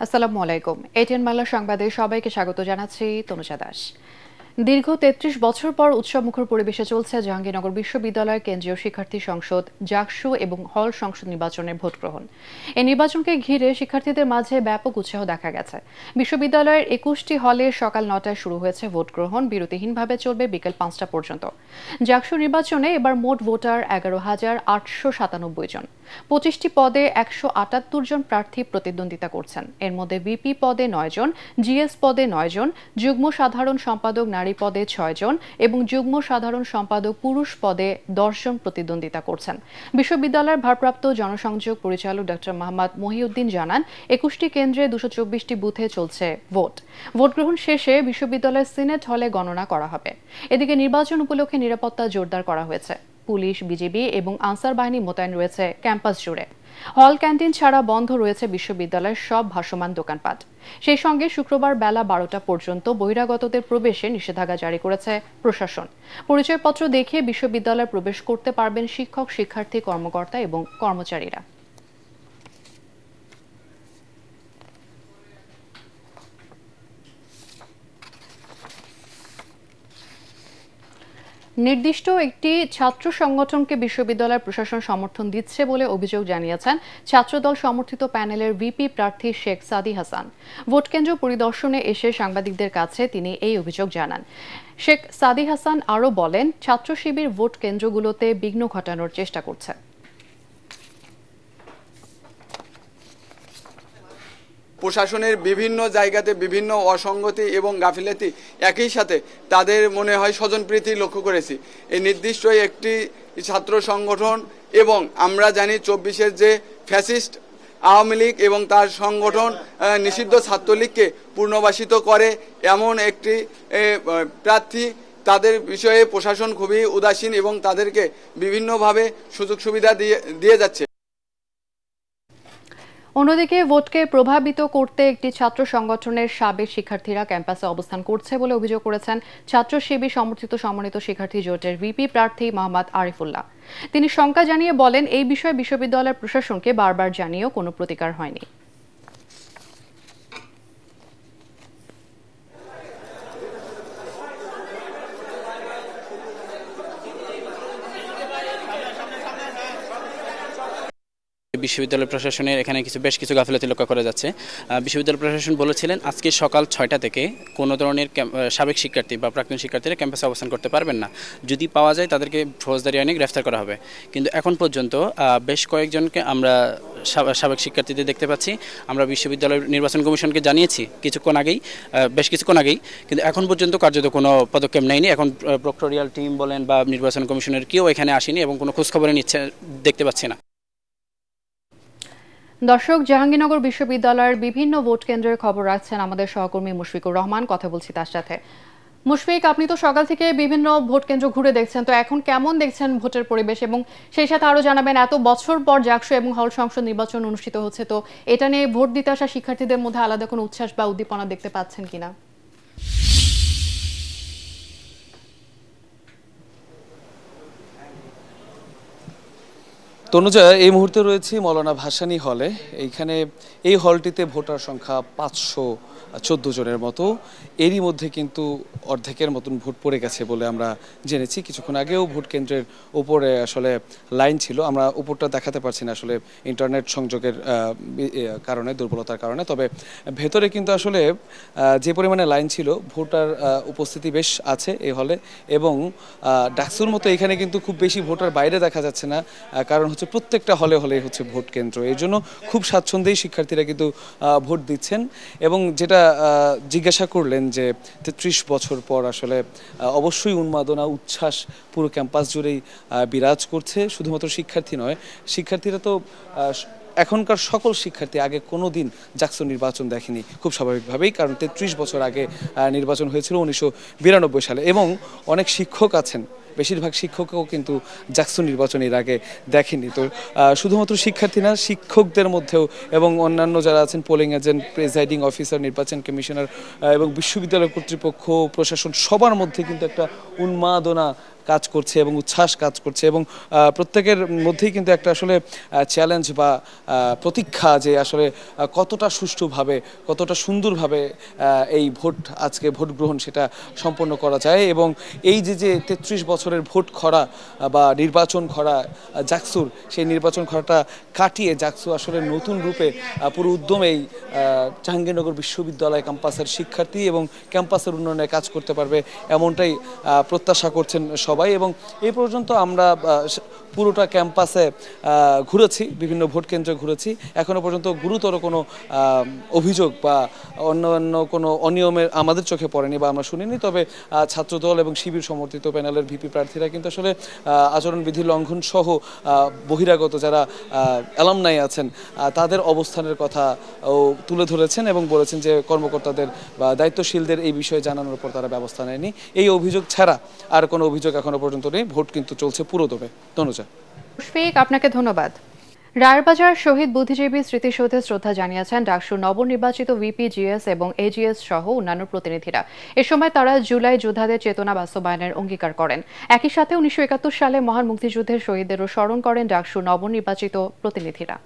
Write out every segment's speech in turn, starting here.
আসসালামু আলাইকুম। এটিএন বাংলা সংবাদে সবাইকে স্বাগত জানাচ্ছি তনুজা দাস। দীর্ঘ ৩৩ বছর পর উৎসবমুখর পরিবেশে চলছে জাহাঙ্গীরনগর বিশ্ববিদ্যালয়ের কেন্দ্রীয় শিক্ষার্থী সংসদ জাকসু এবং হল সংসদ নির্বাচনের ভোট গ্রহণ। এই নির্বাচনকে ঘিরে শিক্ষার্থীদের মাঝে ব্যাপক উৎসাহ দেখা গেছে। বিশ্ববিদ্যালয়ের ২১টি হলে সকাল ৯টায় শুরু হয়েছে ভোট গ্রহণ, বিরতিহীনভাবে চলবে বিকেল ৫টা পর্যন্ত। জাকসু নির্বাচনে এবার মোট ভোটার ১১,৮৯৭ জন। ২৫টি পদে ১৭৮ জন প্রার্থী প্রতিদ্বন্দ্বিতা করছেন। এর মধ্যে ভিপি পদে ৯ জন, জিএস পদে ৯ জন, যুগ্ম সাধারণ সম্পাদক নারী পদে ৬ জন এবং যুগ্ম সাধারণ সম্পাদক পুরুষ পদে ১০ জন প্রতিদ্বন্দ্বিতা করছেন। বিশ্ববিদ্যালয়ের ভারপ্রাপ্ত জনসংযোগ পরিচালক ডক্টর মোহাম্মদ মহিউদ্দিন জানান, ২১টি কেন্দ্রে ২২৪টি বুথে চলছে ভোট। ভোট গ্রহণ শেষে বিশ্ববিদ্যালয়ের সিনেট হলে গণনা করা হবে। এদিকে নির্বাচন উপলক্ষে নিরাপত্তা জোরদার করা হয়েছে। পুলিশ, বিজিবি এবং আনসার বাহিনী মোতায়েন রয়েছে ক্যাম্পাস জুড়ে। হল ক্যান্টিন ছাড়া বন্ধ রয়েছে বিশ্ববিদ্যালয়ের সব ভাসমান দোকানপাট। সেই সঙ্গে শুক্রবার বেলা ১২টা পর্যন্ত বহিরাগতদের প্রবেশে নিষেধাজ্ঞা জারি করেছে প্রশাসন। পরিচয়পত্র দেখিয়ে বিশ্ববিদ্যালয়ে প্রবেশ করতে পারবেন শিক্ষক, শিক্ষার্থী, কর্মকর্তা এবং কর্মচারীরা। নির্দিষ্ট একটি ছাত্র সংগঠনকে বিশ্ববিদ্যালয় প্রশাসন সমর্থন দিচ্ছে বলে অভিযোগ জানিয়েছেন ছাত্রদল সমর্থিত প্যানেলের ভিপি প্রার্থী শেখ সাদি হাসান। ভোটকেন্দ্র পরিদর্শনে এসে সাংবাদিকদের কাছে তিনি এই অভিযোগ জানান। শেখ সাদি হাসান আরও বলেন, ছাত্র শিবির ভোট কেন্দ্রগুলোতে বিঘ্ন ঘটানোর চেষ্টা করছে। প্রশাসনের বিভিন্ন জায়গাতে বিভিন্ন অসঙ্গতি এবং গাফিলতি একই সাথে তাদের মনে হয় স্বজনপ্রীতি লক্ষ্য করেছি। এই নির্দিষ্ট একটি ছাত্র সংগঠন এবং আমরা জানি ২৪-এর যে ফ্যাসিস্ট আওয়ামী লীগ এবং তার সংগঠন নিষিদ্ধ ছাত্রলীগকে পুনর্বাসিত করে এমন একটি প্রার্থী, তাদের বিষয়ে প্রশাসন খুবই উদাসীন এবং তাদেরকে বিভিন্নভাবে সুযোগ সুবিধা দিয়ে যাচ্ছে। অন্যদিকে ভোটকে প্রভাবিত করতে একটি ছাত্র সংগঠনের সাবেক শিক্ষার্থীরা ক্যাম্পাসে অবস্থান করছে বলে অভিযোগ করেছেন ছাত্র শিবির সমর্থিত সমন্বিত শিক্ষার্থী জোটের ভিপি প্রার্থী মোহাম্মদ আরিফুল্লাহ। তিনি শঙ্কা জানিয়ে বলেন, এই বিষয়ে বিশ্ববিদ্যালয়ের প্রশাসনকে বারবার জানিয়েও কোনো প্রতিকার হয়নি। বিশ্ববিদ্যালয় প্রশাসনের এখানে বেশ কিছু গাফিলতি লক্ষ্য করা যাচ্ছে। বিশ্ববিদ্যালয় প্রশাসন বলেছিলেন আজকে সকাল ৬টা থেকে কোনো ধরনের সাবেক শিক্ষার্থী বা প্রাক্তন শিক্ষার্থীরা ক্যাম্পাসে অবস্থান করতে পারবেন না। যদি পাওয়া যায় তাদেরকে ফৌজদারি আইনে গ্রেফতার করা হবে। কিন্তু এখন পর্যন্ত বেশ কয়েকজনকে আমরা সাবেক শিক্ষার্থীদের দেখতে পাচ্ছি। আমরা বিশ্ববিদ্যালয় নির্বাচন কমিশনকে জানিয়েছি বেশ কিছুক্ষণ আগেই, কিন্তু এখন পর্যন্ত কার্যত কোনো পদক্ষেপ নেয়নি। এখন প্রক্টোরিয়াল টিম বলেন বা নির্বাচন কমিশনের কেউ এখানে আসেনি এবং কোনো খোঁজখবরে দেখতে পাচ্ছি না। দর্শক, জাহাঙ্গীরনগর বিশ্ববিদ্যালয়ের বিভিন্ন ভোট কেন্দ্রের খবর রাখছেন আমাদের সহকর্মী মুশফিকুর রহমান। কথা বলছি তার সাথে। মুশফিক, আপনি তো সকাল থেকে বিভিন্ন ভোট কেন্দ্র ঘুরে দেখছেন, তো এখন কেমন দেখছেন ভোটের পরিবেশ? এবং সেই সাথে আরো জানাবেন, এত বছর পর জাকসু এবং হল সংসদ নির্বাচন অনুষ্ঠিত হচ্ছে, তো এটা নিয়ে ভোট দিতে আসা শিক্ষার্থীদের মধ্যে আলাদা কোনো উচ্ছ্বাস বা উদ্দীপনা দেখতে পাচ্ছেন কিনা? তনুজা, এই মুহূর্তে রয়েছে মৌলানা ভাসানী হলে। এই হলটিতে ভোটার সংখ্যা ৫১৪ জনের মতো। এরই মধ্যে কিন্তু অর্ধেকের মতন ভোট পড়ে গেছে বলে আমরা জেনেছি। কিছুক্ষণ আগেও ভোট কেন্দ্রের উপরে আসলে লাইন ছিল, আমরা উপরটা দেখাতে পারছি না আসলে ইন্টারনেট সংযোগের কারণে, দুর্বলতার কারণে। তবে ভেতরে কিন্তু আসলে যে পরিমাণে লাইন ছিল, ভোটার উপস্থিতি বেশ আছে এই হলে। এবং ডাকসুর মতো এখানে কিন্তু খুব বেশি ভোটার বাইরে দেখা যাচ্ছে না, কারণ প্রত্যেকটা হলে হচ্ছে ভোট কেন্দ্র। এই জন্য খুব স্বাচ্ছন্দ্যেই শিক্ষার্থীরা কিন্তু ভোট দিচ্ছেন। এবং যেটা জিজ্ঞাসা করলেন যে ৩৩ বছর পর আসলে অবশ্যই উন্মাদনা, উচ্ছ্বাস পুরো ক্যাম্পাস জুড়েই বিরাজ করছে। শুধুমাত্র শিক্ষার্থী নয়, শিক্ষার্থীরা তো এখনকার সকল শিক্ষার্থী আগে কোনো দিন জাকসু নির্বাচন দেখেনি, খুব স্বাভাবিকভাবেই, কারণ ৩৩ বছর আগে নির্বাচন হয়েছিল ১৯৯২ সালে। এবং অনেক শিক্ষক আছেন, বেশিরভাগ শিক্ষকও কিন্তু জাকসু নির্বাচন এর আগে দেখেনি। তো শুধুমাত্র শিক্ষার্থী না, শিক্ষকদের মধ্যেও এবং অন্যান্য যারা আছেন, পোলিং এজেন্ট, প্রিজাইডিং অফিসার, নির্বাচন কমিশনার এবং বিশ্ববিদ্যালয় কর্তৃপক্ষ, প্রশাসন, সবার মধ্যে কিন্তু একটা উন্মাদনা কাজ করছে এবং উচ্ছ্বাস কাজ করছে এবং প্রত্যেকের মধ্যেই কিন্তু একটা আসলে চ্যালেঞ্জ বা প্রতীক্ষা যে আসলে কতটা সুষ্ঠুভাবে কতটা সুন্দরভাবে এই আজকে ভোট গ্রহণ সেটা সম্পন্ন করা যায় এবং এই যে ৩৩ বছরের ভোট খরা বা নির্বাচন খরা জাকসুর সেই নির্বাচন খরাটা কাটিয়ে জাকসু আসলে নতুন রূপে পুরো উদ্যমেই জাহাঙ্গীরনগর বিশ্ববিদ্যালয় ক্যাম্পাসের শিক্ষার্থী এবং ক্যাম্পাসের উন্নয়নে কাজ করতে পারবে এমনটাই প্রত্যাশা করছেন সবাই এবং এই পর্যন্ত আমরা পুরোটা ক্যাম্পাসে ঘুরেছি, বিভিন্ন ভোট কেন্দ্রে ঘুরেছি, এখনো পর্যন্ত গুরুতর কোনো অভিযোগ বা অন্যান্য কোনো অনিয়মের আমাদের চোখে পড়েনি বা আমরা শুনিনি। তবে ছাত্রদল এবং শিবির সমর্থিত প্যানেলের ভিপি প্রার্থীরা কিন্তু আসলে আচরণবিধি লঙ্ঘন সহ বহিরাগত যারা অ্যালামনাই আছেন তাদের অবস্থানের কথা তুলে ধরেছেন এবং বলেছেন যে কর্মকর্তাদের বা দায়িত্বশীলদের এই বিষয়ে জানানোর পর তারা ব্যবস্থা নেয়নি। এই অভিযোগ ছাড়া আর কোনো অভিযোগ এখনো পর্যন্ত নেই। ভোট কিন্তু চলছে পুরোদমে। তনুজা। মুশফিক, আপনাকে ধন্যবাদ। রায়েরবাজার শহীদ বুদ্ধিজীবী স্মৃতিসৌধে শ্রদ্ধা জানিয়েছেন ডাকসুর নবনির্বাচিত ভিপি, জিএস এবং এজিএস সহ অন্যান্য প্রতিনিধিরা। এ সময় তারা জুলাই যোদ্ধাদের চেতনা বাস্তবায়নের অঙ্গীকার করেন। একই সাথে ১৯৭১ সালে মহান মুক্তিযুদ্ধের শহীদদেরও স্মরণ করেন ডাকসুর নবনির্বাচিত প্রতিনিধিরা।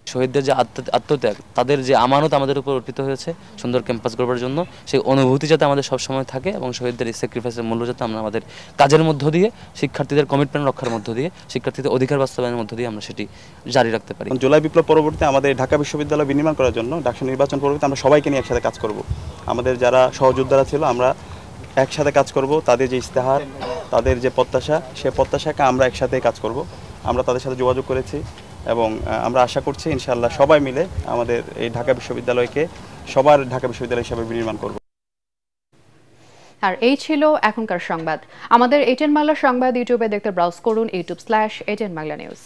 শহীদদের যে আত্মত্যাগ, তাদের যে আমানত আমাদের উপর অর্পিত হয়েছে সুন্দর ক্যাম্পাস গড়বার জন্য, সেই অনুভূতি যাতে আমাদের সবসময় থাকে এবং শহীদদের এই স্যাক্রিফাইসের মূল্য যাতে আমরা আমাদের কাজের মধ্য দিয়ে, শিক্ষার্থীদের কমিটমেন্ট রক্ষার মধ্য দিয়ে, শিক্ষার্থীদের অধিকার বাস্তবায়নের মধ্য দিয়ে আমরা সেটি জারি রাখতে পারি। জুলাই বিপ্লব পরবর্তীতে আমাদের ঢাকা বিশ্ববিদ্যালয় বিনির্মাণ করার জন্য ডাকসু নির্বাচন পরবর্তীতে আমরা সবাইকে নিয়ে একসাথে কাজ করব। আমাদের যারা সহযোদ্ধারা ছিল আমরা একসাথে কাজ করব। তাদের যে ইস্তেহার, তাদের যে প্রত্যাশা, সে প্রত্যাশাকে আমরা একসাথে কাজ করব। আমরা তাদের সাথে যোগাযোগ করেছি এবং আমরা আশা করছি ইনশাআল্লাহ সবাই মিলে আমাদের এই ঢাকা বিশ্ববিদ্যালয়কে সবার ঢাকা বিশ্ববিদ্যালয় হিসেবে বিনির্মাণ করব। আর এই ছিল এখনকার সংবাদ। আমাদের এটিএন বাংলা সংবাদ ইউটিউবে দেখতে ব্রাউজ করুন youtube/ATN Bangla News।